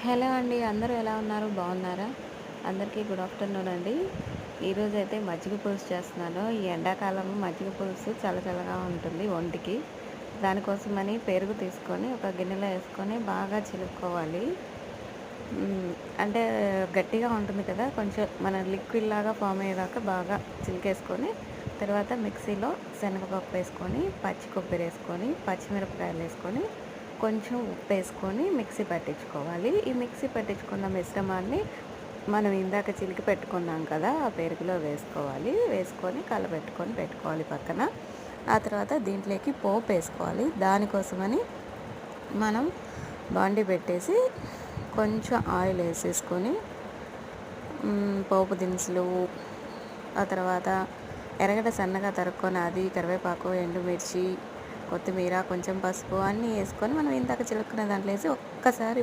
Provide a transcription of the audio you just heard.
Hello అండి. అందరూ ఎలా ఉన్నారు? బాగున్నారా? అందరికీ గుడ్ ఆఫ్టర్‌నూన్ అండి. ఈరోజైతే మజ్జిగ పులుసు చేస్తున్నాను. ఈ ఎండాకాలం మజ్జిగ పులుసు చల్ల చల్లగా ఉంటుంది ఒంటికి. దానికోసమని పెరుగు తీసుకొని ఒక గిన్నెలో ఏసుకొని బాగా చిలుక్కోవాలి. అంటే గట్టిగా ఉంటుంది కదా! కొంచెం మన లిక్విడ్‌లాగా ఫామ్ అయ్యేదాకా బాగా చిలికేసుకొని, తర్వాత మిక్సీలో శనగపప్పు వేసుకొని, పచ్చి కొబ్బరేసుకొని, పచ్చిమిరపకాయలేసుకొని, కొంచెం ఉప్పేసుకొని మిక్సీ పట్టించుకోవాలి. ఈ మిక్సీ పట్టించుకున్న మిశ్రమాన్ని మనం ఇందాక చిలికి పెట్టుకున్నాం కదా! ఆ పెరుగులో వేసుకోవాలి. వేసుకొని కలబెట్టుకొని పెట్టుకోవాలి పక్కన. ఆ తర్వాత దీంట్లోకి పోపేసుకోవాలి. దానికోసమని మనం బాండీ పెట్టేసి కొంచెం ఆయిల్ వేసేసుకొని పోపు దినుసులు, ఆ తర్వాత ఎర్రగడ్డ సన్నగా తరుక్కొని అది, కరివేపాకు, ఎండుమిర్చి, కొత్తిమీర, కొంచెం పసుపు అన్నీ వేసుకొని మనం ఇందాక చిలుక్కున్న దాంట్లో వేసి ఒక్కసారి